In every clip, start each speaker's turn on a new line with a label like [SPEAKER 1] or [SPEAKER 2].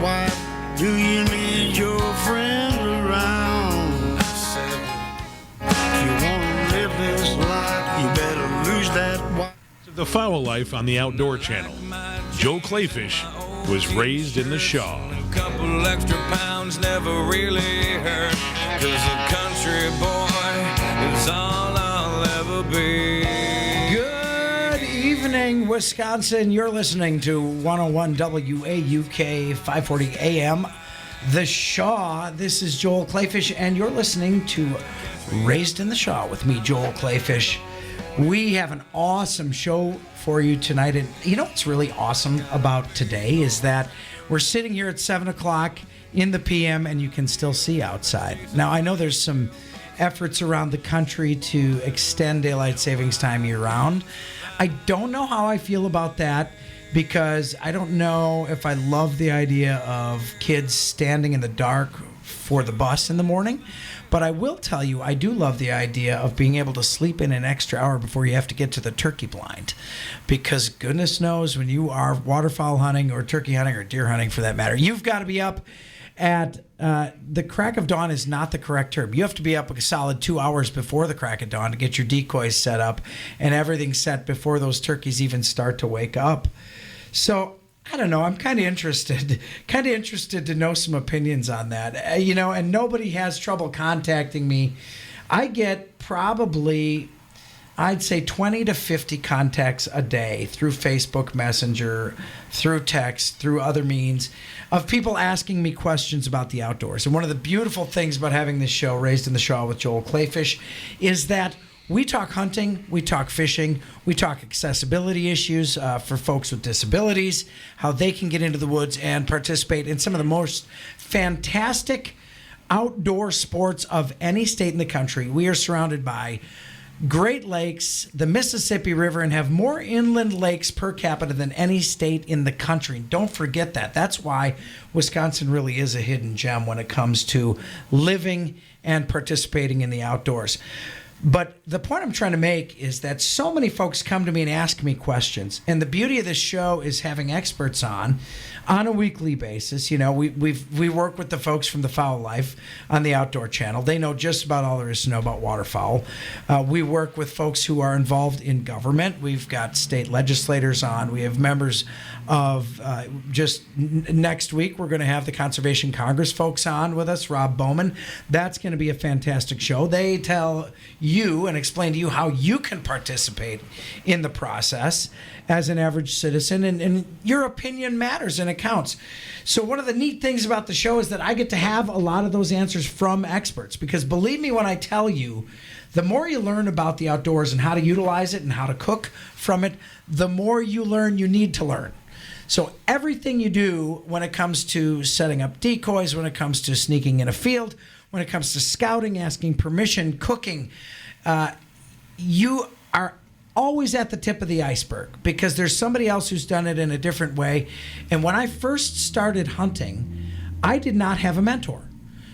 [SPEAKER 1] wife? Do you need your friends around? I said, if you want to live this life, you better lose that wife.
[SPEAKER 2] The Foul Life on the Outdoor Channel. Joe Clayfish was raised in the Shaw.
[SPEAKER 3] A couple extra pounds never really hurt, 'cause a country boy is all I'll ever be.
[SPEAKER 4] Good evening, Wisconsin. You're listening to 101 WAUK 540 AM, The Shaw. This is Joel Clayfish, and you're listening to Raised in the Shaw with me, Joel Clayfish. We have an awesome show for you tonight. And you know what's really awesome about today is that we're sitting here at 7 o'clock in the PM and you can still see outside. Now, I know there's some efforts around the country to extend daylight savings time year-round. I don't know how I feel about that because I don't know if I love the idea of kids standing in the dark for the bus in the morning. But I will tell you, I do love the idea of being able to sleep in an extra hour before you have to get to the turkey blind. Because goodness knows when you are waterfowl hunting or turkey hunting or deer hunting for that matter, you've got to be up at the crack of dawn is not the correct term. You have to be up a solid 2 hours before the crack of dawn to get your decoys set up and everything set before those turkeys even start to wake up. So I don't know. I'm kind of interested to know some opinions on that. And nobody has trouble contacting me. I get probably, I'd say 20 to 50 contacts a day through Facebook Messenger, through text, through other means of people asking me questions about the outdoors. And one of the beautiful things about having this show, Raised in the Shaw with Joel Clayfish, is that we talk hunting, we talk fishing, we talk accessibility issues for folks with disabilities, how they can get into the woods and participate in some of the most fantastic outdoor sports of any state in the country. We are surrounded by Great Lakes, the Mississippi River, and have more inland lakes per capita than any state in the country. Don't forget that. That's why Wisconsin really is a hidden gem when it comes to living and participating in the outdoors. But the point I'm trying to make is that so many folks come to me and ask me questions. And the beauty of this show is having experts on a weekly basis. You know, we work with the folks from the Foul Life on the Outdoor Channel. They know just about all there is to know about waterfowl. We work with folks who are involved in government. We've got state legislators on. We have members of next week we're going to have the Conservation Congress folks on with us, Rob Bowman. That's going to be a fantastic show. They tell you and explain to you how you can participate in the process as an average citizen, and your opinion matters and it counts. So one of the neat things about the show is that I get to have a lot of those answers from experts, because believe me when I tell you, the more you learn about the outdoors and how to utilize it and how to cook from it, the more you learn you need to learn. So everything you do when it comes to setting up decoys, when it comes to sneaking in a field, when it comes to scouting, asking permission, cooking, you are always at the tip of the iceberg because there's somebody else who's done it in a different way. And when I first started hunting, I did not have a mentor.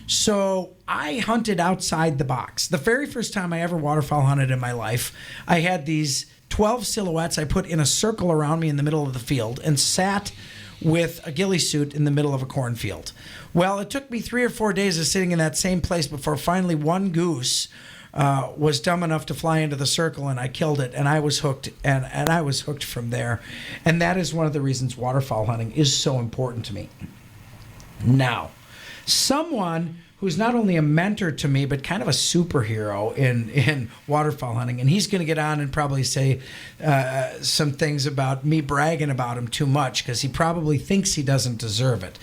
[SPEAKER 4] So I hunted outside the box. The very first time I ever waterfowl hunted in my life, I had these 12 silhouettes I put in a circle around me in the middle of the field and sat with a ghillie suit in the middle of a cornfield. Well, it took me 3 or 4 days of sitting in that same place before finally one goose was dumb enough to fly into the circle, and I killed it, and I was hooked, and I was hooked from there. And that is one of the reasons waterfowl hunting is so important to me. Now, someone who's not only a mentor to me, but kind of a superhero in waterfowl hunting. And he's going to get on and probably say some things about me bragging about him too much, because he probably thinks he doesn't deserve it.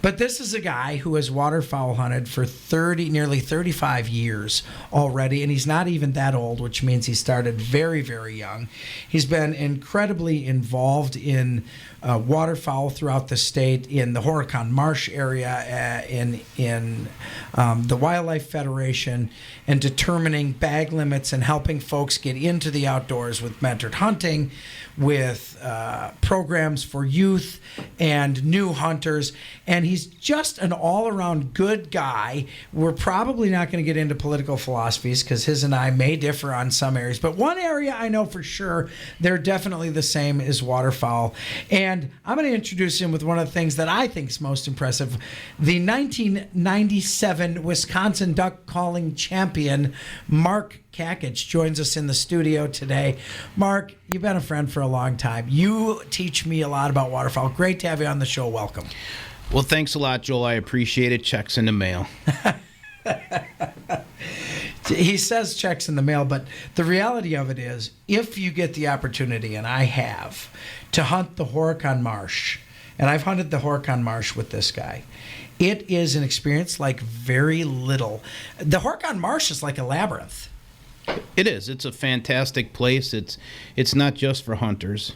[SPEAKER 4] But this is a guy who has waterfowl hunted for nearly 35 years already, and he's not even that old, which means he started very, very young. He's been incredibly involved in waterfowl throughout the state, in the Horicon Marsh area, in the Wildlife Federation, and determining bag limits and helping folks get into the outdoors with mentored hunting, with programs for youth and new hunters. And he's just an all-around good guy. We're probably not going to get into political philosophies because his and I may differ on some areas. But one area I know for sure they're definitely the same is waterfowl. And I'm going to introduce him with one of the things that I think is most impressive. The 1997 Wisconsin duck calling champion, Mark Kakich, joins us in the studio today. Mark, you've been a friend for a long time. You teach me a lot about waterfowl. Great to have you on the show. Welcome.
[SPEAKER 5] Well, thanks a lot, Joel. I appreciate it. Checks in the mail.
[SPEAKER 4] He says checks in the mail, but the reality of it is, if you get the opportunity, and I have, to hunt the Horicon Marsh, and I've hunted the Horicon Marsh with this guy, it is an experience like very little. The Horicon Marsh is like a labyrinth.
[SPEAKER 5] It is. It's a fantastic place. It's not just for hunters.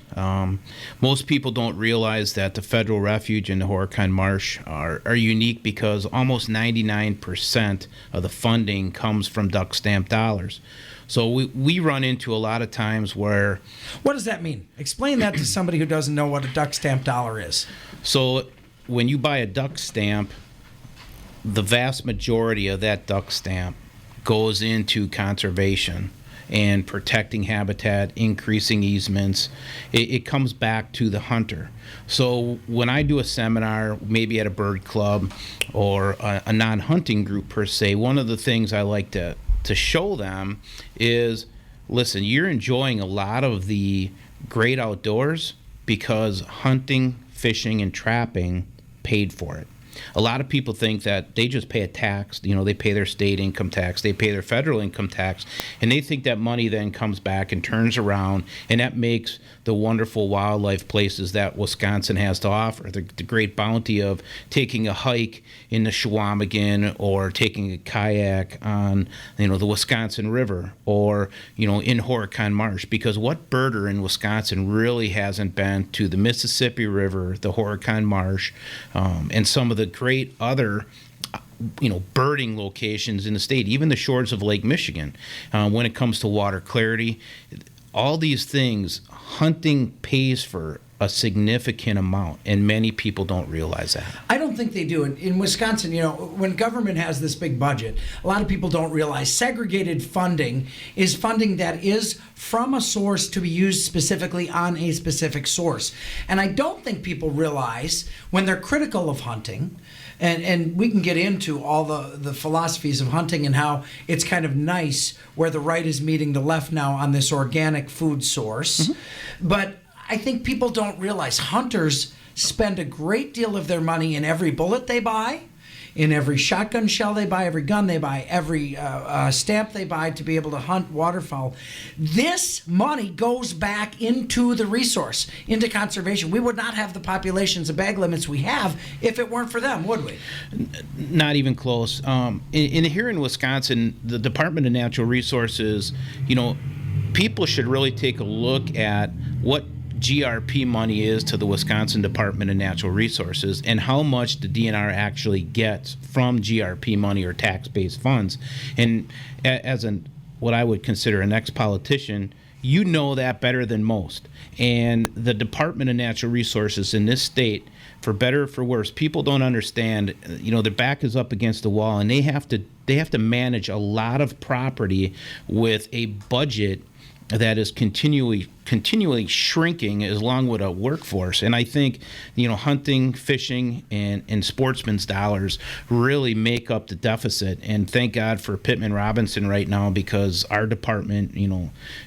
[SPEAKER 5] Most people don't realize that the federal refuge and the Horicon Marsh are unique because almost 99% of the funding comes from duck stamp dollars. So we run into a lot of times where...
[SPEAKER 4] What does that mean? Explain that to somebody who doesn't know what a duck stamp dollar is.
[SPEAKER 5] So when you buy a duck stamp, the vast majority of that duck stamp goes into conservation and protecting habitat, increasing easements. It comes back to the hunter. So when I do a seminar, maybe at a bird club or a non-hunting group per se, one of the things I like to show them is, listen, you're enjoying a lot of the great outdoors because hunting, fishing, and trapping paid for it. A lot of people think that they just pay a tax, they pay their state income tax, they pay their federal income tax, and they think that money then comes back and turns around, and that makes the wonderful wildlife places that Wisconsin has to offer, the great bounty of taking a hike in the Chequamegon or taking a kayak on, the Wisconsin River or, in Horicon Marsh, because what birder in Wisconsin really hasn't been to the Mississippi River, the Horicon Marsh, and some of the great other birding locations in the state, even the shores of Lake Michigan. When it comes to water clarity, all these things, hunting pays for a significant amount, and many people don't realize that.
[SPEAKER 4] I don't think they do. In Wisconsin, when government has this big budget, a lot of people don't realize segregated funding is funding that is from a source to be used specifically on a specific source. And I don't think people realize when they're critical of hunting, and we can get into all the philosophies of hunting and how it's kind of nice where the right is meeting the left now on this organic food source. Mm-hmm. But I think people don't realize hunters spend a great deal of their money in every bullet they buy, in every shotgun shell they buy, every gun they buy, every stamp they buy to be able to hunt waterfowl. This money goes back into the resource, into conservation. We would not have the populations of bag limits we have if it weren't for them, would we?
[SPEAKER 5] Not even close. Here in Wisconsin, the Department of Natural Resources, people should really take a look at what GRP money is to the Wisconsin Department of Natural Resources and how much the DNR actually gets from GRP money or tax-based funds. And as what I would consider an ex-politician, you know that better than most. And the Department of Natural Resources in this state, for better or for worse, people don't understand, their back is up against the wall, and they have to manage a lot of property with a budget that is continually shrinking along with a workforce. And I think, hunting, fishing, and sportsmen's dollars really make up the deficit. And thank God for Pittman Robinson right now, because our department,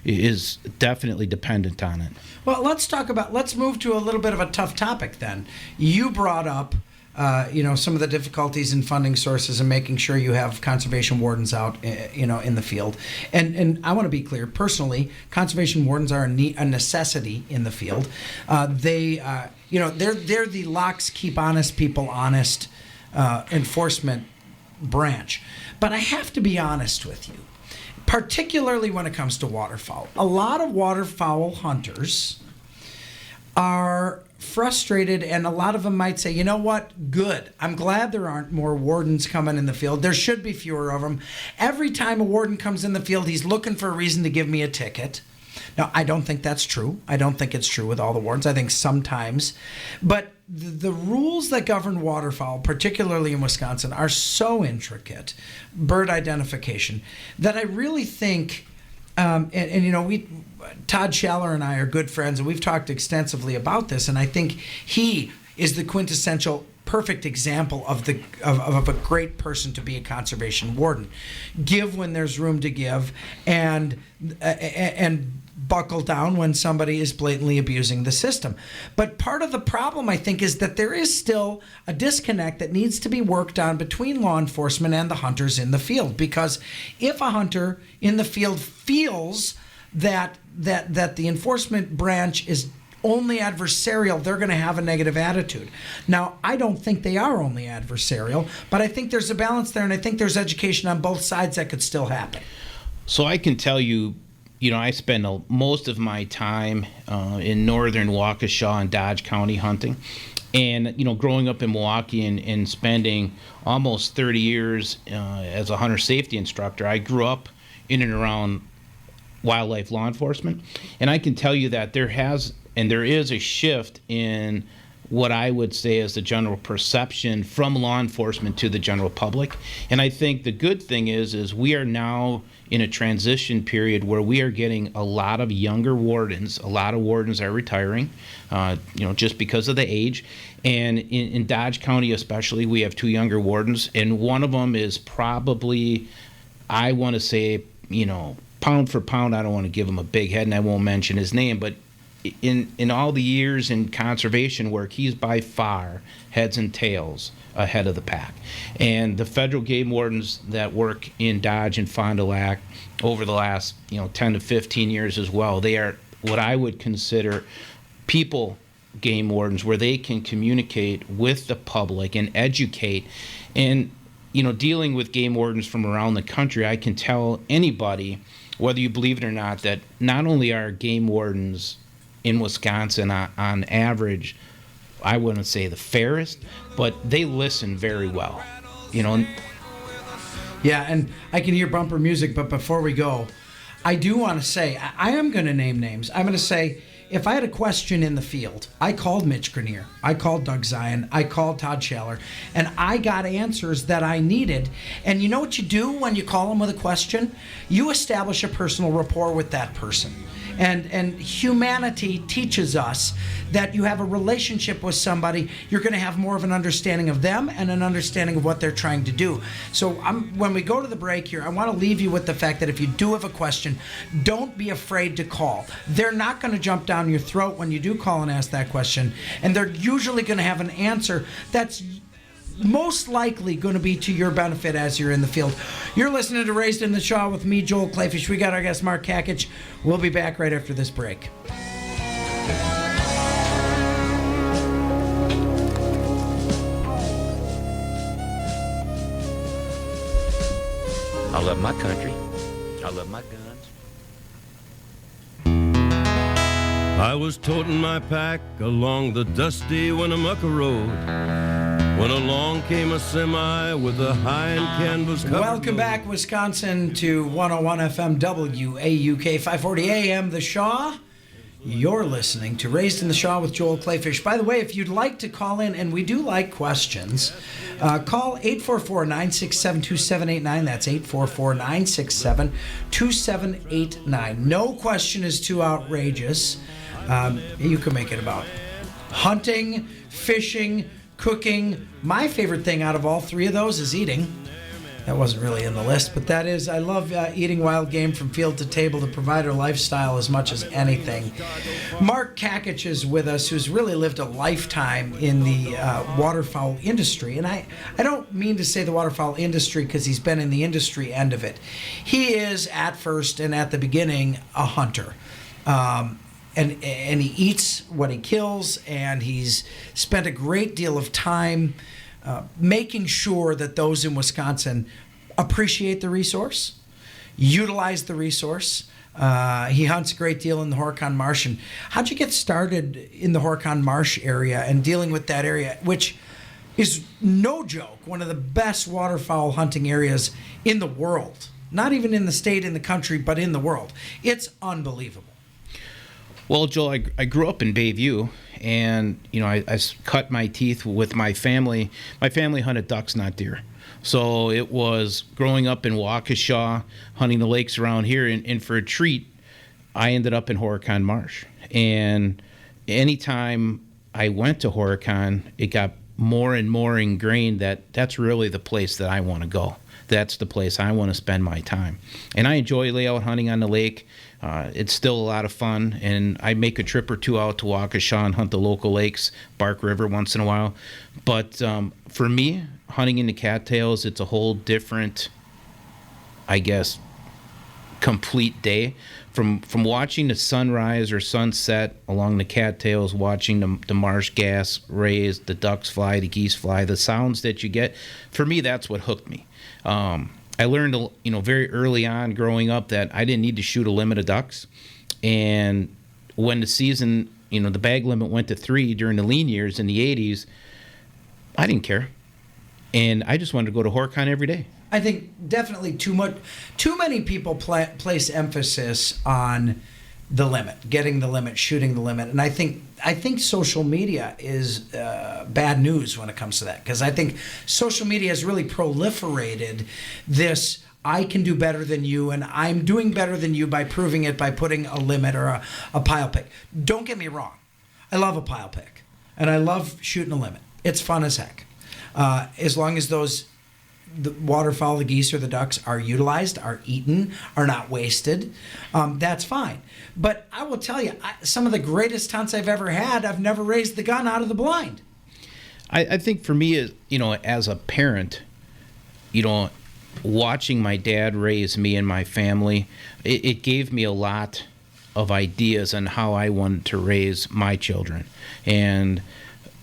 [SPEAKER 5] is definitely dependent on it.
[SPEAKER 4] Well, let's move to a little bit of a tough topic then. You brought up some of the difficulties in funding sources and making sure you have conservation wardens out, in the field. And I want to be clear, personally, conservation wardens are a necessity in the field. They're the locks keep honest people honest enforcement branch. But I have to be honest with you, particularly when it comes to waterfowl. A lot of waterfowl hunters are frustrated, and a lot of them might say, you know what, good. I'm glad there aren't more wardens coming in the field. There should be fewer of them. Every time a warden comes in the field, he's looking for a reason to give me a ticket. Now, I don't think that's true. I don't think it's true with all the wardens. I think sometimes. But the rules that govern waterfowl, particularly in Wisconsin, are so intricate, bird identification, that I really think, and you know, Todd Schaller and I are good friends, and we've talked extensively about this, and I think he is the quintessential perfect example of a great person to be a conservation warden. Give when there's room to give, and buckle down when somebody is blatantly abusing the system. But part of the problem, I think, is that there is still a disconnect that needs to be worked on between law enforcement and the hunters in the field. Because if a hunter in the field feels that the enforcement branch is only adversarial, they're going to have a negative attitude. Now, I don't think they are only adversarial, but I think there's a balance there, and I think there's education on both sides that could still happen.
[SPEAKER 5] So I can tell you, I spend most of my time in northern Waukesha and Dodge County hunting. And, growing up in Milwaukee and spending almost 30 years as a hunter safety instructor, I grew up in and around wildlife law enforcement. And I can tell you that there is a shift in what I would say is the general perception from law enforcement to the general public. And I think the good thing is we are now in a transition period where we are getting a lot of younger wardens. A lot of wardens are retiring, just because of the age. And in Dodge County especially, we have 2 younger wardens, and one of them is probably, I want to say, pound for pound, I don't want to give him a big head, and I won't mention his name, but in all the years in conservation work, he's by far heads and tails ahead of the pack. And the federal game wardens that work in Dodge and Fond du Lac over the last 10 to 15 years as well, they are what I would consider people game wardens, where they can communicate with the public and educate. And dealing with game wardens from around the country, I can tell anybody, whether you believe it or not, that not only are game wardens in Wisconsin on average, I wouldn't say the fairest, but they listen very well.
[SPEAKER 4] Yeah, and I can hear bumper music, but before we go, I do want to say, I am going to name names. I'm going to say, if I had a question in the field, I called Mitch Grenier, I called Doug Zion, I called Todd Schaller, and I got answers that I needed. And you know what you do when you call them with a question? You establish a personal rapport with that person. And humanity teaches us that you have a relationship with somebody, you're going to have more of an understanding of them and an understanding of what they're trying to do. So when we go to the break here, I want to leave you with the fact that if you do have a question, don't be afraid to call. They're not going to jump down your throat when you do call and ask that question, and they're usually going to have an answer that's most likely going to be to your benefit as you're in the field. You're listening to Raised in the Shaw with me, Joel Clayfish. We got our guest, Mark Kakich. We'll be back right after this break.
[SPEAKER 6] I love my country. I love my guns.
[SPEAKER 7] I was toting my pack along the dusty Winnemucca Road when along came a semi with a high-end canvas cover.
[SPEAKER 4] Welcome back, Wisconsin, to 101 FM WAUK 540 AM, The Shaw. You're listening to Raised in the Shaw with Joel Clayfish. By the way, if you'd like to call in, and we do like questions, call 844-967-2789. That's 844-967-2789. No question is too outrageous. You can make it about hunting, fishing, cooking. My favorite thing out of all 3 of those is eating. That wasn't really in the list, but that is, I love eating wild game from field to table, the provider lifestyle as much as anything. Mark Kakich is with us, who's really lived a lifetime in the waterfowl industry. And I don't mean to say the waterfowl industry because he's been in the industry end of it. He is, at first and at the beginning, a hunter. And he eats what he kills, and he's spent a great deal of time making sure that those in Wisconsin appreciate the resource, utilize the resource. He hunts a great deal in the Horicon Marsh. And how'd you get started in the Horicon Marsh area and dealing with that area, which is no joke, one of the best waterfowl hunting areas in the world? Not even in the state, in the country, but in the world. It's unbelievable.
[SPEAKER 5] Well, Joel, I grew up in Bayview, and I cut my teeth with my family. My family hunted ducks, not deer. So it was growing up in Waukesha, hunting the lakes around here, and for a treat, I ended up in Horicon Marsh. And anytime I went to Horicon, it got more and more ingrained that that's really the place that I want to go. That's the place I want to spend my time. And I enjoy layout hunting on the lake. It's still a lot of fun, and I make a trip or two out to Waukesha and hunt the local lakes, Bark River once in a while. But for me, hunting in the cattails, it's a whole different, I guess, complete day. From watching the sunrise or sunset along the cattails, watching the marsh gas raise, the ducks fly, the geese fly, the sounds that you get, for me, that's what hooked me. I learned, very early on growing up that I didn't need to shoot a limit of ducks. And when the season, the bag limit went to 3 during the lean years in the 80s, I didn't care. And I just wanted to go to Horicon every day.
[SPEAKER 4] I think definitely too many people place emphasis on the limit, getting the limit, shooting the limit, and I think social media is bad news when it comes to that, because I think social media has really proliferated this. I can do better than you, and I'm doing better than you by proving it by putting a limit or a pile pick. Don't get me wrong, I love a pile pick, and I love shooting a limit. It's fun as heck, as long as the waterfowl, the geese, or the ducks are utilized, are eaten, are not wasted, that's fine. But I will tell you, some of the greatest hunts I've ever had, I've never raised the gun out of the blind.
[SPEAKER 5] I think for me, as a parent, watching my dad raise me and my family, it gave me a lot of ideas on how I wanted to raise my children. And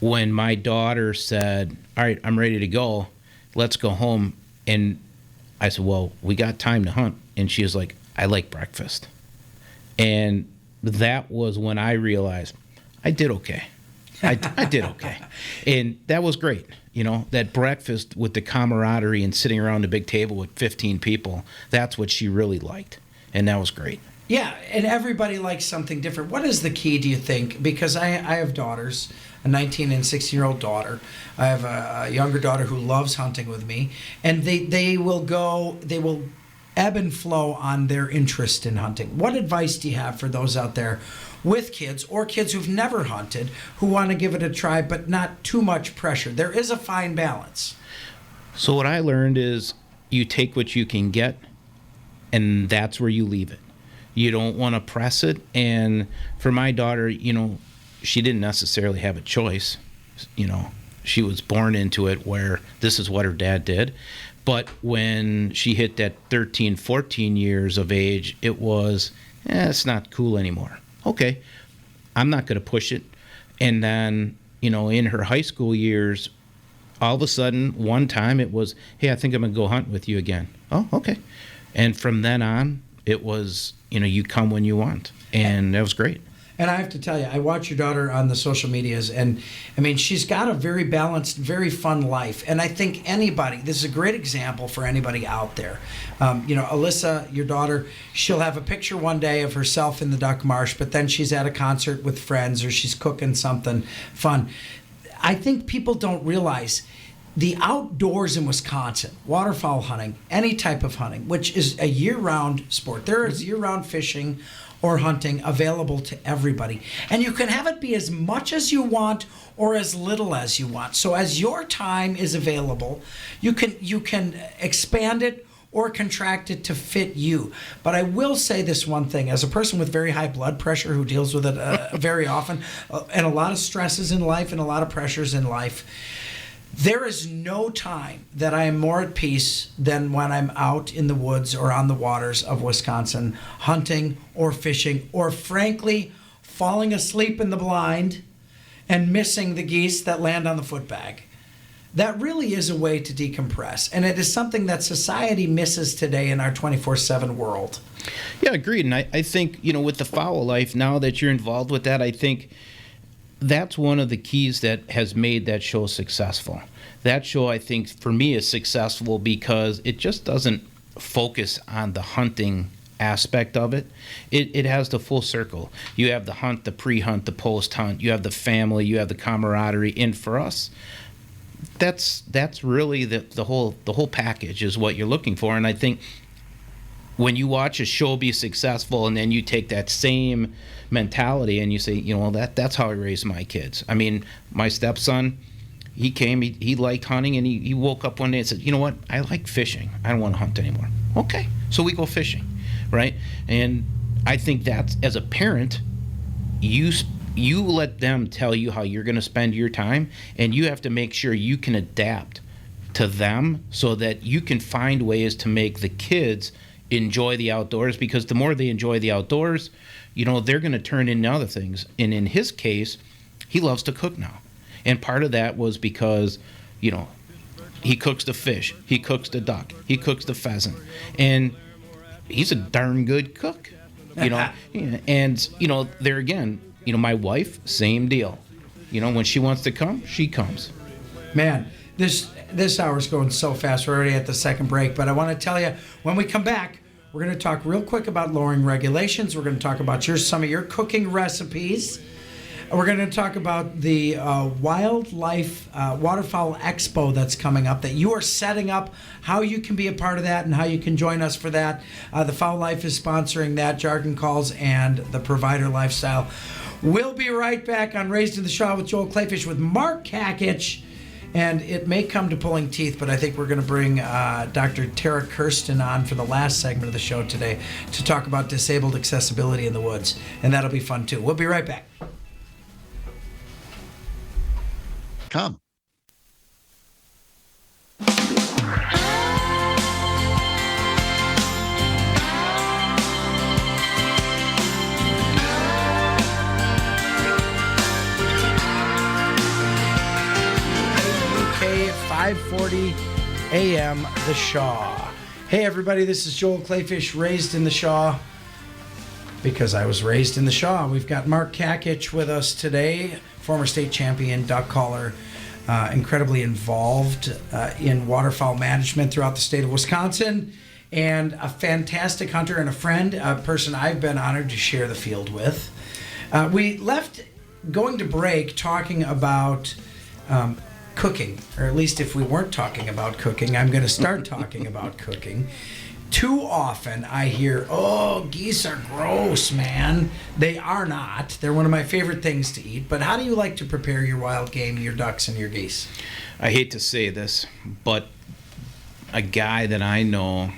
[SPEAKER 5] when my daughter said, all right, I'm ready to go, let's go home. And I said, well, we got time to hunt. And she was like, I like breakfast. And that was when I realized I did okay. I did okay. And that was great. That breakfast with the camaraderie and sitting around the big table with 15 people, that's what she really liked. And that was great.
[SPEAKER 4] Yeah, and everybody likes something different. What is the key, do you think? Because I have daughters, a 19 and 16-year-old daughter. I have a younger daughter who loves hunting with me, and they will ebb and flow on their interest in hunting. What advice do you have for those out there with kids or kids who've never hunted who want to give it a try but not too much pressure? There is a fine balance.
[SPEAKER 5] So what I learned is you take what you can get, and that's where you leave it. You don't want to press it. And for my daughter, she didn't necessarily have a choice. She was born into it where this is what her dad did. But when she hit that 13, 14 years of age, it was, it's not cool anymore. Okay, I'm not going to push it. And then, in her high school years, all of a sudden, one time it was, hey, I think I'm going to go hunt with you again. Oh, okay. And from then on, it was, you come when you want. And that was great.
[SPEAKER 4] And I have to tell you, I watch your daughter on the social medias, and she's got a very balanced, very fun life. And I think this is a great example for anybody out there. Alyssa, your daughter, she'll have a picture one day of herself in the duck marsh, but then she's at a concert with friends or she's cooking something fun. I think people don't realize the outdoors in Wisconsin, waterfowl hunting, any type of hunting, which is a year-round sport. There is year-round fishing or hunting available to everybody. And you can have it be as much as you want or as little as you want. So as your time is available, you can expand it or contract it to fit you. But I will say this one thing. As a person with very high blood pressure who deals with it very often, and a lot of stresses in life and a lot of pressures in life, there is no time that I am more at peace than when I'm out in the woods or on the waters of Wisconsin hunting or fishing, or frankly, falling asleep in the blind and missing the geese that land on the footbag. That really is a way to decompress, and it is something that society misses today in our 24/7 world.
[SPEAKER 5] Yeah, agreed. And I think, with the fowl life, now that you're involved with that, I think that's one of the keys that has made that show successful. That show, I think, for me is successful because it just doesn't focus on the hunting aspect of it, it has the full circle. You have the hunt, the pre-hunt, the post-hunt. You have the family. You have the camaraderie. And for us, that's really the whole package is what you're looking for. And I think when you watch a show be successful, and then you take that same mentality and you say, that's how I raised my kids. I mean, my stepson, he came, he liked hunting, and he woke up one day and said, you know what, I like fishing. I don't want to hunt anymore. Okay, so we go fishing, right? And I think that as a parent, you let them tell you how you're going to spend your time, and you have to make sure you can adapt to them so that you can find ways to make the kids enjoy the outdoors, because the more they enjoy the outdoors, they're going to turn into other things. And in his case, he loves to cook now. And part of that was because, he cooks the fish, he cooks the duck, he cooks the pheasant, and he's a darn good cook, And, there again, my wife, same deal. When she wants to come, she comes.
[SPEAKER 4] Man, this hour's going so fast. We're already at the second break, but I want to tell you, when we come back, we're going to talk real quick about lowering regulations. We're going to talk about some of your cooking recipes. We're going to talk about the Wildlife Waterfowl Expo that's coming up that you are setting up, how you can be a part of that and how you can join us for that. The Fowl Life is sponsoring that, Jargon Calls, and the Provider Lifestyle. We'll be right back on Raised in the Shaw with Joel Clayfish with Mark Kakich. And it may come to pulling teeth, but I think we're going to bring Dr. Tara Kirsten on for the last segment of the show today to talk about disabled accessibility in the woods. And that'll be fun, too. We'll be right back.
[SPEAKER 8] Come.
[SPEAKER 4] WK 540 AM, The Shaw. Hey, everybody, this is Joel Clayfish, raised in the Shaw, because I was raised in the Shaw. We've got Mark Kakich with us today, former state champion duck caller, incredibly involved in waterfowl management throughout the state of Wisconsin, and a fantastic hunter and a friend, a person I've been honored to share the field with. We left going to break talking about cooking, or at least if we weren't talking about cooking, I'm going to start talking about cooking. Too often I hear, oh, geese are gross, man. They are not. They're one of my favorite things to eat. But how do you like to prepare your wild game, your ducks and your geese?
[SPEAKER 5] I hate to say this, but a guy that I know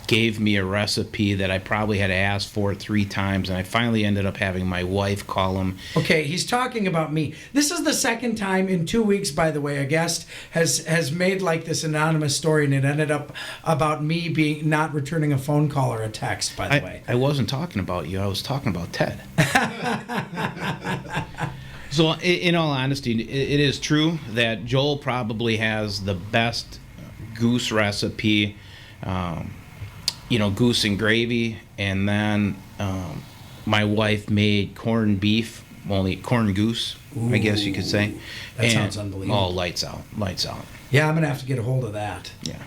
[SPEAKER 5] gave me a recipe that I probably had to ask for 3 times, and I finally ended up having my wife call him.
[SPEAKER 4] Okay, he's talking about me. This is the second time in 2 weeks, by the way, a guest has made like this anonymous story, and it ended up about me being not returning a phone call or a text, by the way.
[SPEAKER 5] I wasn't talking about you. I was talking about Ted. So in all honesty, it is true that Joel probably has the best goose recipe, goose and gravy, and then my wife made corned beef, only corned goose, ooh, I guess you could say.
[SPEAKER 4] That sounds unbelievable.
[SPEAKER 5] Oh, lights out.
[SPEAKER 4] Yeah, I'm going to have to get a hold of that.
[SPEAKER 5] Yeah.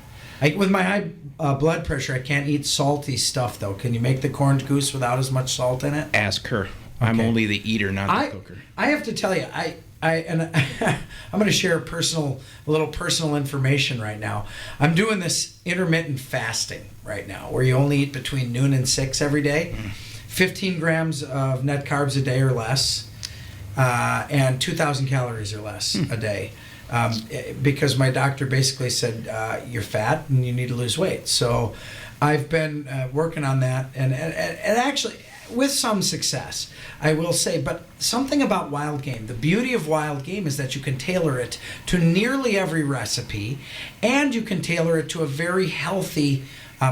[SPEAKER 4] With my high blood pressure, I can't eat salty stuff, though. Can you make the corned goose without as much salt in it?
[SPEAKER 5] Ask her. Okay. I'm only the eater, not the cooker.
[SPEAKER 4] I have to tell you, I'm going to share a little personal information right now. I'm doing this intermittent fasting right now, where you only eat between noon and 6 every day, 15 grams of net carbs a day or less, and 2,000 calories or less a day, because my doctor basically said you're fat and you need to lose weight. So I've been working on that, and actually, with some success, I will say. But something about wild game, the beauty of wild game is that you can tailor it to nearly every recipe, and you can tailor it to a very healthy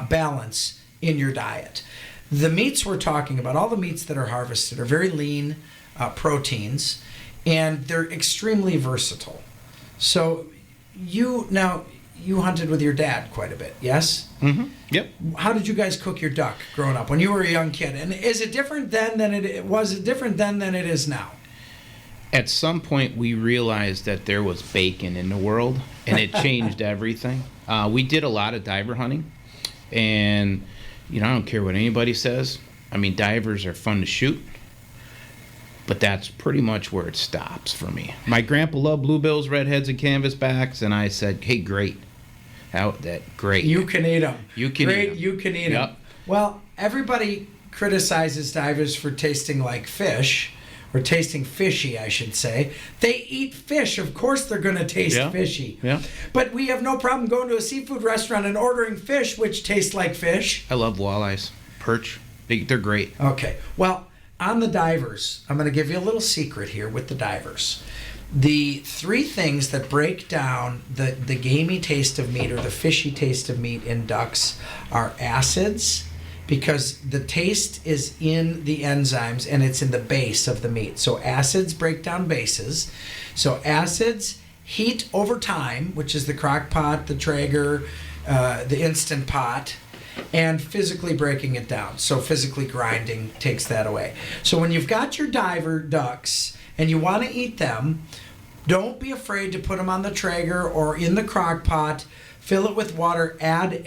[SPEAKER 4] balance in your diet. The meats we're talking about, all the meats that are harvested, are very lean proteins, and they're extremely versatile. So you hunted with your dad quite a bit, yes?
[SPEAKER 5] Mm-hmm. Yep.
[SPEAKER 4] How did you guys cook your duck growing up when you were a young kid? And is it different then than it is now?
[SPEAKER 5] At some point, we realized that there was bacon in the world, and it changed everything. We did a lot of diver hunting, and I don't care what anybody says. I mean, divers are fun to shoot, but that's pretty much where it stops for me. My grandpa loved bluebills, redheads, and canvasbacks, and I said, hey, great. Great.
[SPEAKER 4] You can eat them.
[SPEAKER 5] You can eat 'em.
[SPEAKER 4] You can eat them.
[SPEAKER 5] Yep.
[SPEAKER 4] Well, everybody criticizes divers for tasting like fish, or tasting fishy, I should say. They eat fish. Of course they're going to taste
[SPEAKER 5] Yeah.
[SPEAKER 4] fishy.
[SPEAKER 5] Yeah.
[SPEAKER 4] But we have no problem going to a seafood restaurant and ordering fish, which tastes like fish.
[SPEAKER 5] I love walleyes, perch. They're great.
[SPEAKER 4] Okay. Well, on the divers, I'm going to give you a little secret here with the divers. The three things that break down the gamey taste of meat or the fishy taste of meat in ducks are acids, because the taste is in the enzymes and it's in the base of the meat. So acids break down bases. So acids, heat over time, which is the crock pot, the Traeger, the Instant Pot, and physically breaking it down. So physically grinding takes that away. So when you've got your diver ducks and you want to eat them, don't be afraid to put them on the Traeger or in the crock pot. Fill it with water. Add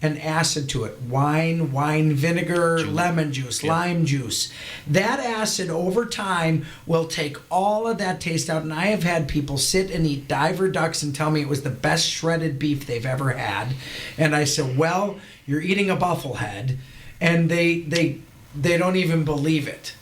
[SPEAKER 4] an acid to it. Wine vinegar, lemon juice, lime juice. That acid over time will take all of that taste out. And I have had people sit and eat diver ducks and tell me it was the best shredded beef they've ever had. And I said, well, you're eating a buffalo head. And they don't even believe it.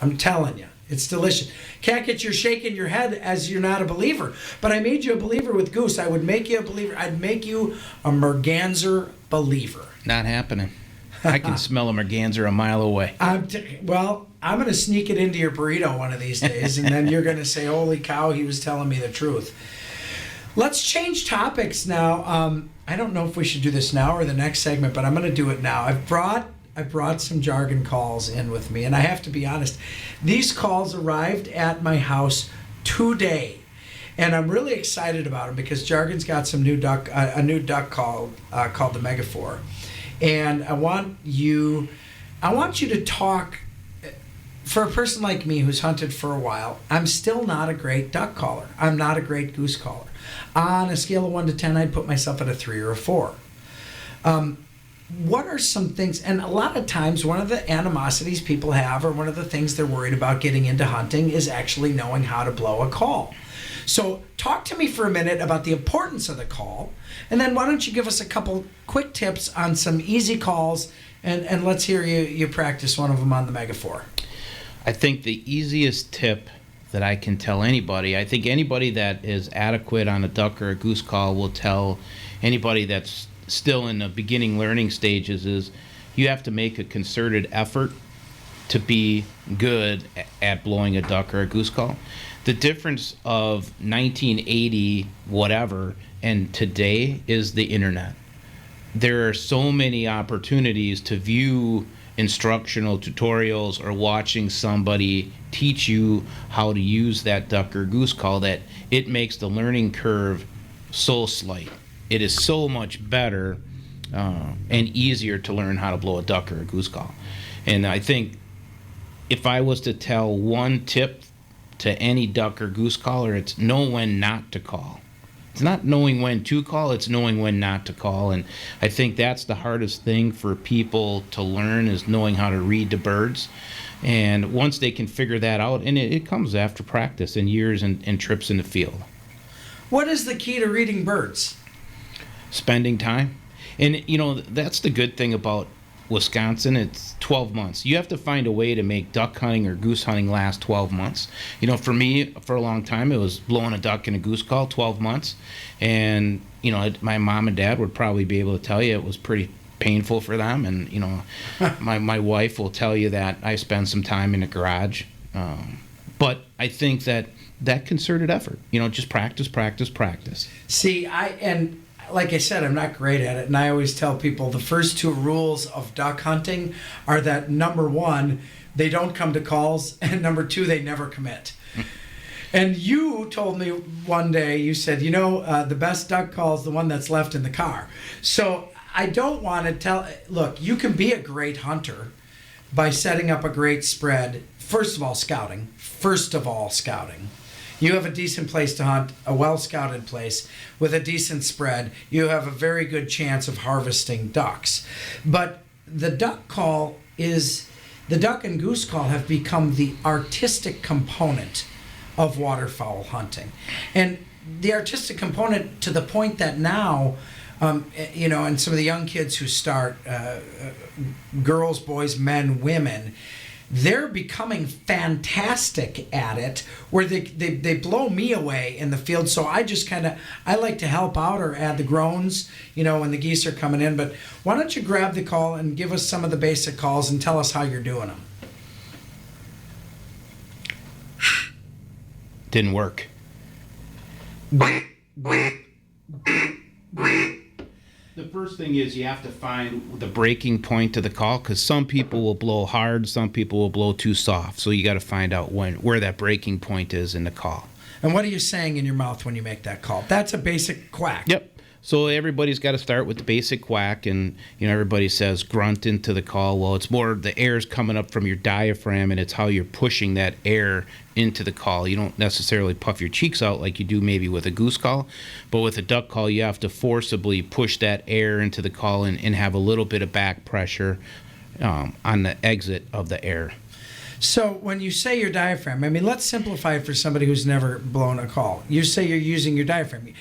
[SPEAKER 4] I'm telling you. It's delicious. Can't get you shaking your head as you're not a believer. But I made you a believer with goose. I would make you a believer. I'd make you a merganser believer.
[SPEAKER 5] Not happening. I can smell a merganser a mile away.
[SPEAKER 4] I'm going to sneak it into your burrito one of these days, and then you're going to say, holy cow, he was telling me the truth. Let's change topics now. I don't know if we should do this now or the next segment, but I'm going to do it now. I brought some jargon calls in with me, and I have to be honest, these calls arrived at my house today, and I'm really excited about them because Jargon's got some new duck, a new duck called the Megaphor, and I want you to talk. For a person like me who's hunted for a while, I'm still not a great duck caller. I'm not a great goose caller. On a scale of 1 to 10, I'd put myself at a 3 or a 4. What are some things, and a lot of times one of the animosities people have, or one of the things they're worried about getting into hunting, is actually knowing how to blow a call. So talk to me for a minute about the importance of the call, and then why don't you give us a couple quick tips on some easy calls, and let's hear you practice one of them on the Megaphor.
[SPEAKER 5] I think the easiest tip that I can tell anybody, I think anybody that is adequate on a duck or a goose call will tell anybody that's still in the beginning learning stages, is you have to make a concerted effort to be good at blowing a duck or a goose call. The difference of 1980 whatever and today is the internet. There are so many opportunities to view instructional tutorials or watching somebody teach you how to use that duck or goose call that it makes the learning curve so slight. It is so much better and easier to learn how to blow a duck or a goose call. And I think if I was to tell one tip to any duck or goose caller, it's know when not to call. It's not knowing when to call, it's knowing when not to call. And I think that's the hardest thing for people to learn, is knowing how to read the birds. And once they can figure that out, and it comes after practice and years and trips in the field.
[SPEAKER 4] What is the key to reading birds?
[SPEAKER 5] Spending time. And that's the good thing about Wisconsin. It's 12 months. You have to find a way to make duck hunting or goose hunting last 12 months. For me, for a long time, it was blowing a duck and a goose call 12 months. And my mom and dad would probably be able to tell you it was pretty painful for them. And my wife will tell you that I spend some time in the garage. But I think that concerted effort, just practice.
[SPEAKER 4] See, like I said, I'm not great at it, and I always tell people the first 2 rules of duck hunting are that, number 1, they don't come to calls, and number 2, they never commit. And you told me one day, you said, the best duck call is the one that's left in the car. So I don't want to look, you can be a great hunter by setting up a great spread. First of all, scouting. You have a decent place to hunt, a well-scouted place with a decent spread. You have a very good chance of harvesting ducks. But the duck and goose call have become the artistic component of waterfowl hunting. And the artistic component to the point that now, and some of the young kids who start, girls, boys, men, women, they're becoming fantastic at it, where they blow me away in the field. So I just I like to help out or add the groans, when the geese are coming in. But why don't you grab the call and give us some of the basic calls and tell us how you're doing them?
[SPEAKER 5] Didn't work. The first thing is you have to find the breaking point of the call, because some people will blow hard, some people will blow too soft. So you got to find out where that breaking point is in the call.
[SPEAKER 4] And what are you saying in your mouth when you make that call? That's a basic quack.
[SPEAKER 5] Yep. So everybody's got to start with the basic quack, and everybody says grunt into the call. Well, it's more the air's coming up from your diaphragm, and it's how you're pushing that air into the call. You don't necessarily puff your cheeks out like you do maybe with a goose call, but with a duck call, you have to forcibly push that air into the call and have a little bit of back pressure on the exit of the air.
[SPEAKER 4] So when you say your diaphragm, let's simplify it for somebody who's never blown a call. You say you're using your diaphragm.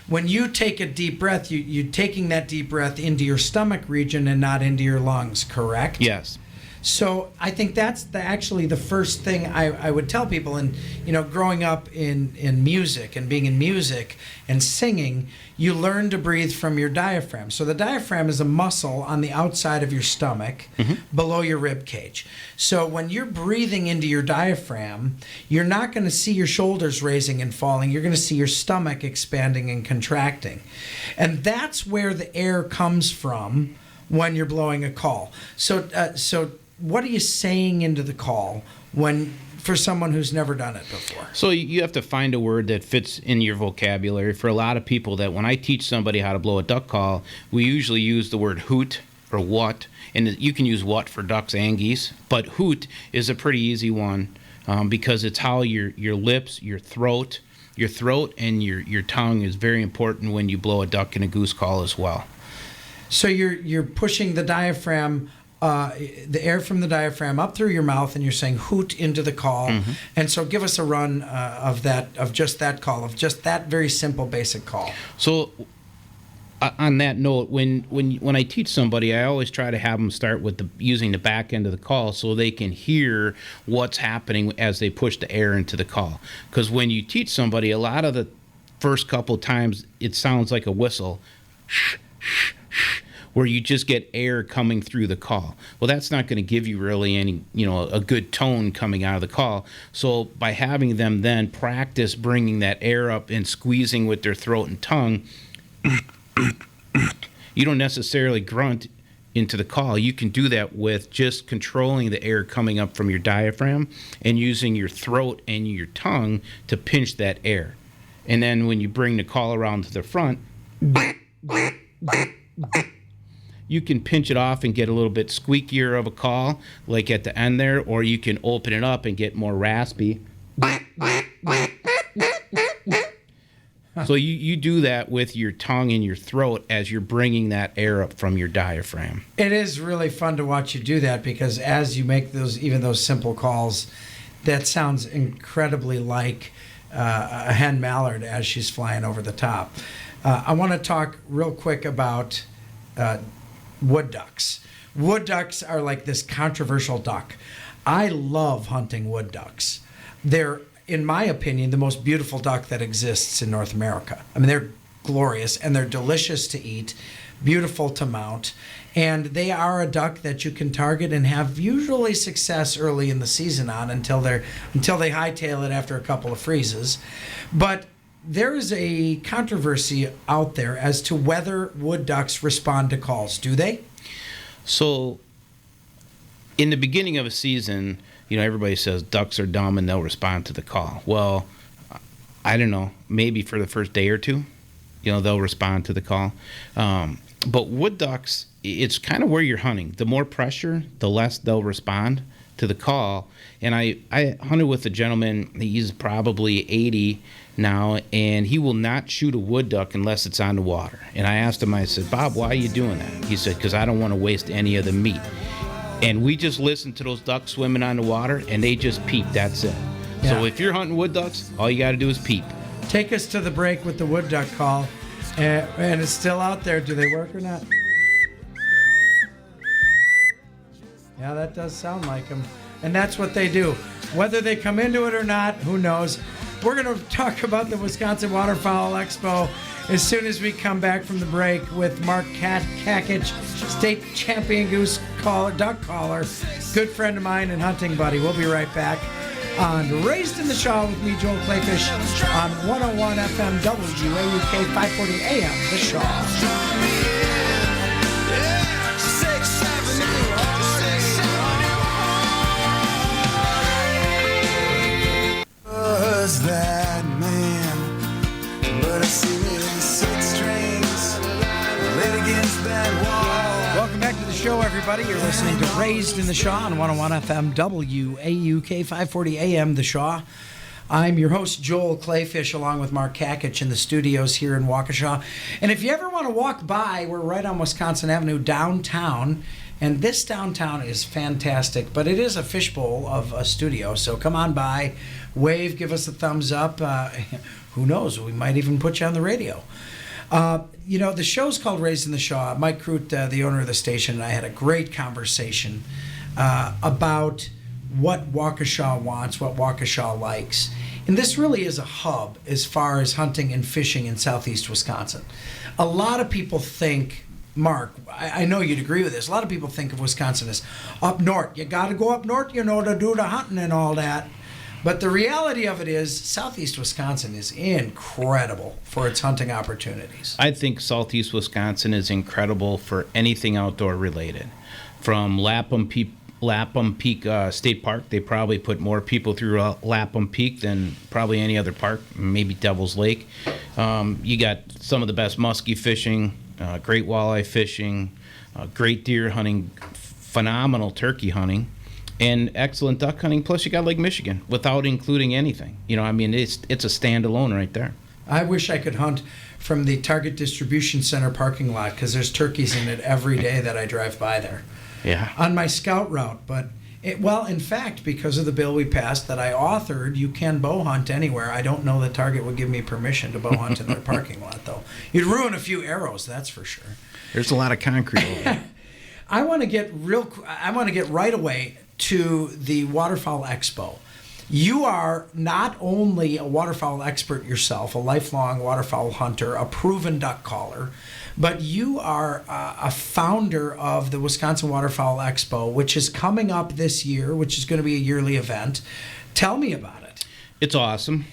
[SPEAKER 4] When you take a deep breath, you're taking that deep breath into your stomach region and not into your lungs, correct?
[SPEAKER 5] Yes.
[SPEAKER 4] So I think that's actually the first thing I would tell people. And, growing up in music and being in music and singing, you learn to breathe from your diaphragm. So the diaphragm is a muscle on the outside of your stomach, below your rib cage. So when you're breathing into your diaphragm, you're not going to see your shoulders raising and falling. You're going to see your stomach expanding and contracting. And that's where the air comes from when you're blowing a call. So what are you saying into the call for someone who's never done it before?
[SPEAKER 5] So you have to find a word that fits in your vocabulary. For a lot of people, that when I teach somebody how to blow a duck call, we usually use the word hoot or what, and you can use what for ducks and geese, but hoot is a pretty easy one because it's how your lips, your throat and your tongue is very important when you blow a duck and a goose call as well.
[SPEAKER 4] So you're pushing the diaphragm, the air from the diaphragm up through your mouth, and you're saying hoot into the call. And so give us a run of just that call, of just that very simple basic call.
[SPEAKER 5] So on that note, when I teach somebody, I always try to have them start with using the back end of the call so they can hear what's happening as they push the air into the call. Because when you teach somebody, a lot of the first couple times it sounds like a whistle, where you just get air coming through the call. Well, that's not going to give you really any, a good tone coming out of the call. So by having them then practice bringing that air up and squeezing with their throat and tongue, you don't necessarily grunt into the call. You can do that with just controlling the air coming up from your diaphragm and using your throat and your tongue to pinch that air. And then when you bring the call around to the front, you can pinch it off and get a little bit squeakier of a call, like at the end there, or you can open it up and get more raspy. So you do that with your tongue and your throat as you're bringing that air up from your diaphragm.
[SPEAKER 4] It is really fun to watch you do that, because as you make those simple calls, that sounds incredibly like a hen mallard as she's flying over the top. I want to talk real quick about wood ducks. Wood ducks are like this controversial duck. I love hunting wood ducks. They're, in my opinion, the most beautiful duck that exists in North America. They're glorious and they're delicious to eat, beautiful to mount, and they are a duck that you can target and have usually success early in the season on until they hightail it after a couple of freezes. But there is a controversy out there as to whether wood ducks respond to calls. Do they?
[SPEAKER 5] So, in the beginning of a season, everybody says ducks are dumb and they'll respond to the call. Well, I don't know. Maybe for the first day or two, they'll respond to the call. But wood ducks, it's kind of where you're hunting. The more pressure, the less they'll respond. to the call. And I hunted with a gentleman, he's probably 80 now, and he will not shoot a wood duck unless it's on the water. And I asked him, I said, Bob, why are you doing that? He said, because I don't want to waste any of the meat. And we just listened to those ducks swimming on the water, and they just peep. That's it.
[SPEAKER 4] Yeah.
[SPEAKER 5] So if you're hunting wood ducks, all you got to do is peep.
[SPEAKER 4] Take us to the break with the wood duck call. And it's still out there. Do they work or not? Yeah, that does sound like them. And that's what they do. Whether they come into it or not, who knows? We're going to talk about the Wisconsin Waterfowl Expo as soon as we come back from the break with Mark Kakich, state champion duck caller, good friend of mine and hunting buddy. We'll be right back on Raised in the Shaw with me, Joel Clayfish, on 101 FM WAUK 540 AM, The Shaw.
[SPEAKER 1] Was that man, but I see six strings laid against that wall.
[SPEAKER 4] Welcome back to the show, everybody. You're listening to Raised in the Shaw on 101 FM WAUK 540 AM, The Shaw. I'm your host, Joel Clayfish, along with Mark Kakich in the studios here in Waukesha. And if you ever want to walk by, we're right on Wisconsin Avenue downtown. And this downtown is fantastic, but it is a fishbowl of a studio. So come on by, wave, give us a thumbs up. Who knows? We might even put you on the radio. The show's called Raised in the Shaw. Mike Crute, the owner of the station, and I had a great conversation about what Waukesha wants, what Waukesha likes. And this really is a hub as far as hunting and fishing in southeast Wisconsin. A lot of people think, Mark, I know you'd agree with this, a lot of people think of Wisconsin as up north. You got to go up north, to do the hunting and all that. But the reality of it is southeast Wisconsin is incredible for its hunting opportunities.
[SPEAKER 5] I think southeast Wisconsin is incredible for anything outdoor related. From Lapham Peak State Park, they probably put more people through Lapham Peak than probably any other park, maybe Devil's Lake. You got some of the best muskie fishing, great walleye fishing, great deer hunting, phenomenal turkey hunting, and excellent duck hunting. Plus, you got Lake Michigan without including anything. It's a standalone right there.
[SPEAKER 4] I wish I could hunt from the Target Distribution Center parking lot because there's turkeys in it every day that I drive by there.
[SPEAKER 5] Yeah.
[SPEAKER 4] On my scout route, but in fact, because of the bill we passed that I authored, you can bow hunt anywhere. I don't know that Target would give me permission to bow hunt in their parking lot, though. You'd ruin a few arrows, that's for sure.
[SPEAKER 5] There's a lot of concrete over there.
[SPEAKER 4] I want to get right away to the Waterfowl Expo. You are not only a waterfowl expert yourself, a lifelong waterfowl hunter, a proven duck caller, but you are a founder of the Wisconsin Waterfowl Expo, which is coming up this year, which is going to be a yearly event. Tell me about it.
[SPEAKER 5] It's awesome.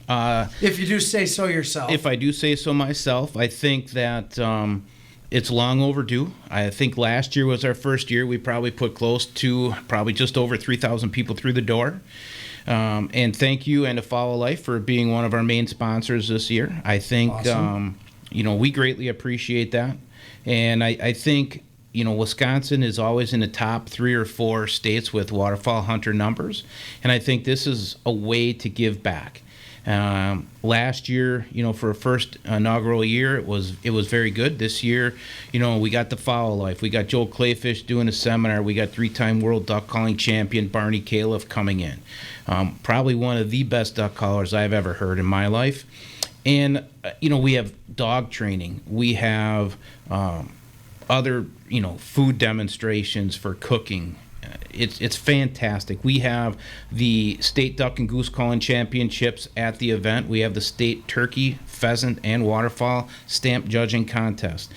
[SPEAKER 4] If you do say so yourself.
[SPEAKER 5] If I do say so myself, I think that it's long overdue. I think last year was our first year. We probably put close to just over 3,000 people through the door. And thank you and Follow Life for being one of our main sponsors this year. I think,
[SPEAKER 4] awesome.
[SPEAKER 5] We greatly appreciate that. And I think, Wisconsin is always in the top 3 or 4 states with waterfowl hunter numbers. And I think this is a way to give back. Last year, for a first inaugural year, it was very good. This year, we got the Follow Life. We got Joel Clayfish doing a seminar. We got 3-time world duck calling champion Barney Califf coming in. Probably one of the best duck callers I've ever heard in my life. And, we have dog training. We have other, food demonstrations for cooking. It's fantastic. We have the state duck and goose calling championships at the event. We have the state turkey, pheasant, and waterfowl stamp judging contest.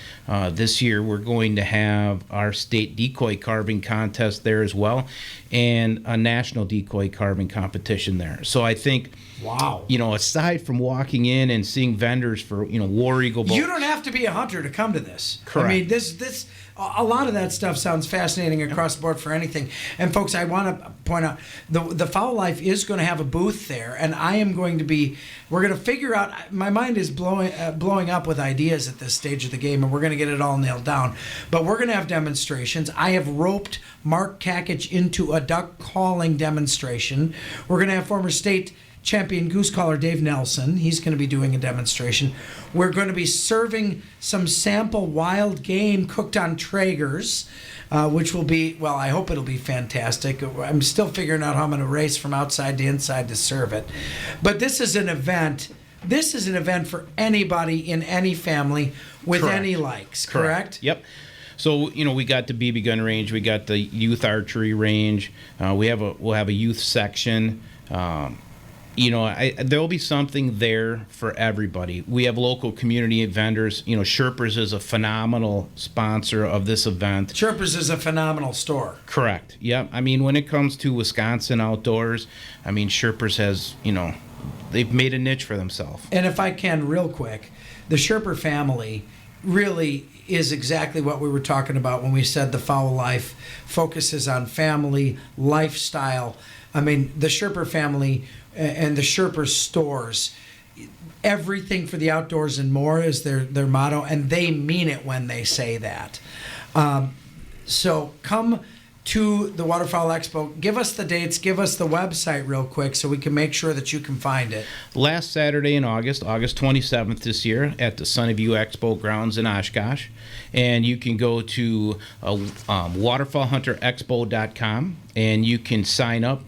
[SPEAKER 5] This year we're going to have our state decoy carving contest there as well, and a national decoy carving competition there. So I think,
[SPEAKER 4] wow,
[SPEAKER 5] aside from walking in and seeing vendors for War Eagle bows,
[SPEAKER 4] you don't have to be a hunter to come to this.
[SPEAKER 5] Correct.
[SPEAKER 4] I mean, this a lot of that stuff sounds fascinating across the board for anything. And folks, I want to point out the Fowl Life is going to have a booth there, and I am going to be. We're going to figure out. My mind is blowing up with ideas at this stage of the game, and we're going to get it all nailed down. But we're going to have demonstrations. I have roped Mark Kakich into a duck calling demonstration. We're going to have former state champion goose caller Dave Nelson. He's going to be doing a demonstration. We're going to be serving some sample wild game cooked on Traegers, which will be, well, I hope it'll be fantastic. I'm still figuring out how I'm going to race from outside to inside to serve it. But this is an event. This is an event for anybody in any family with
[SPEAKER 5] Correct.
[SPEAKER 4] any likes, correct?
[SPEAKER 5] Yep. So, we got the BB gun range, we got the youth archery range, we'll have a youth section. There'll be something there for everybody. We have local community vendors. Sherpers is a phenomenal sponsor of this event.
[SPEAKER 4] Sherpers is a phenomenal store.
[SPEAKER 5] Correct. Yep. When it comes to Wisconsin outdoors, Sherpers has, they've made a niche for themselves.
[SPEAKER 4] And if I can, real quick, the Sherper family really is exactly what we were talking about when we said the Fowl Life focuses on family, lifestyle. The Sherper family and the Sherper stores, everything for the outdoors and more is their motto, and they mean it when they say that. So come to the Waterfowl Expo. Give us the dates, give us the website real quick so we can make sure that you can find it.
[SPEAKER 5] Last Saturday in August 27th this year, at the Sunnyview Expo grounds in Oshkosh. And you can go to waterfowlhunterexpo.com and you can sign up.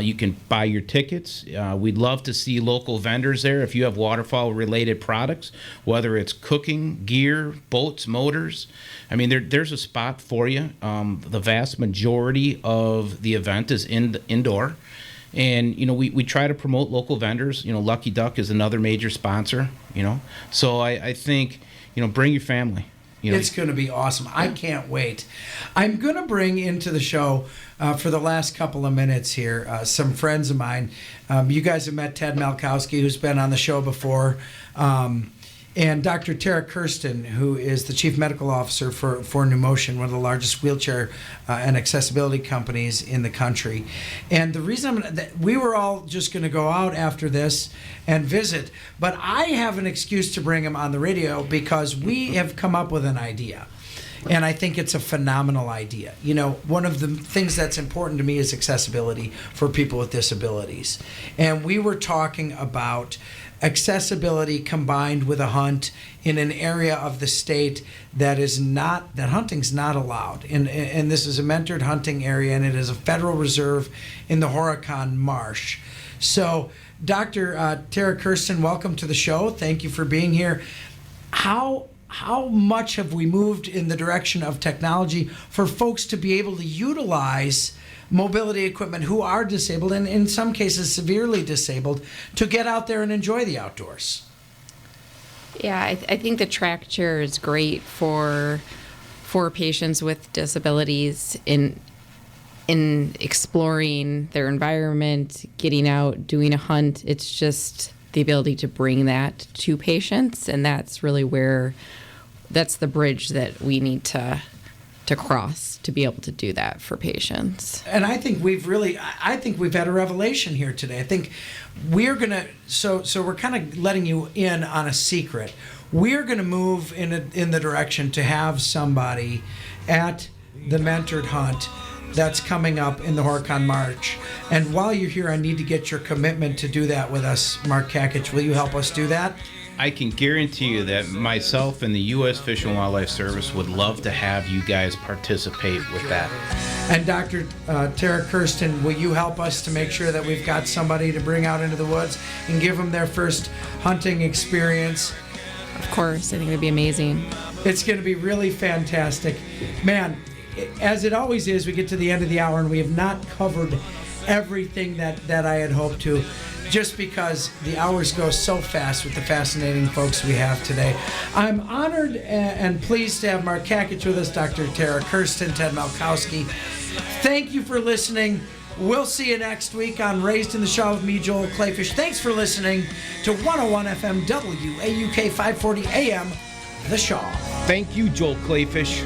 [SPEAKER 5] You can buy your tickets. We'd love to see local vendors there. If you have waterfowl-related products, whether it's cooking, gear, boats, motors, there's a spot for you. The vast majority of the event is indoor. And, we try to promote local vendors. Lucky Duck is another major sponsor, So I think, bring your family.
[SPEAKER 4] It's going to be awesome. I can't wait. I'm going to bring into the show for the last couple of minutes here some friends of mine. You guys have met Ted Malkowski, who's been on the show before, and Dr. Tara Kirsten, who is the Chief Medical Officer for NuMotion, one of the largest wheelchair and accessibility companies in the country. And the reason we were all just going to go out after this and visit, but I have an excuse to bring him on the radio because we have come up with an idea. And I think it's a phenomenal idea. One of the things that's important to me is accessibility for people with disabilities. And we were talking about accessibility combined with a hunt in an area of the state that hunting's not allowed. And this is a mentored hunting area, and it is a federal reserve in the Horicon Marsh. So, Dr. Tara Kirsten, welcome to the show. Thank you for being here. How much have we moved in the direction of technology for folks to be able to utilize mobility equipment who are disabled and in some cases severely disabled to get out there and enjoy the outdoors?
[SPEAKER 9] Yeah, I think the track chair is great for patients with disabilities in exploring their environment, getting out, doing a hunt. It's just the ability to bring that to patients, and that's really that's the bridge that we need to cross to be able to do that for patients.
[SPEAKER 4] And I think we've had a revelation here today. I think we're gonna so we're kind of letting you in on a secret. We're gonna move in the direction to have somebody at the mentored hunt that's coming up in the Horicon March. And while you're here, I need to get your commitment to do that with us, Mark Kakich. Will you help us do that?
[SPEAKER 5] I can guarantee you that myself and the U.S. Fish and Wildlife Service would love to have you guys participate with that.
[SPEAKER 4] And Dr. Tara Kirsten, will you help us to make sure that we've got somebody to bring out into the woods and give them their first hunting experience?
[SPEAKER 9] Of course, I think it'd be amazing.
[SPEAKER 4] It's going to be really fantastic. Man, as it always is, we get to the end of the hour and we have not covered everything that I had hoped to, just because the hours go so fast with the fascinating folks we have today. I'm honored and pleased to have Mark Kakich with us, Dr. Tara Kirsten, Ted Malkowski. Thank you for listening. We'll see you next week on Raised in the Shaw with me, Joel Clayfish. Thanks for listening to 101 FM WAUK 540 AM, The Shaw.
[SPEAKER 5] Thank you, Joel Clayfish.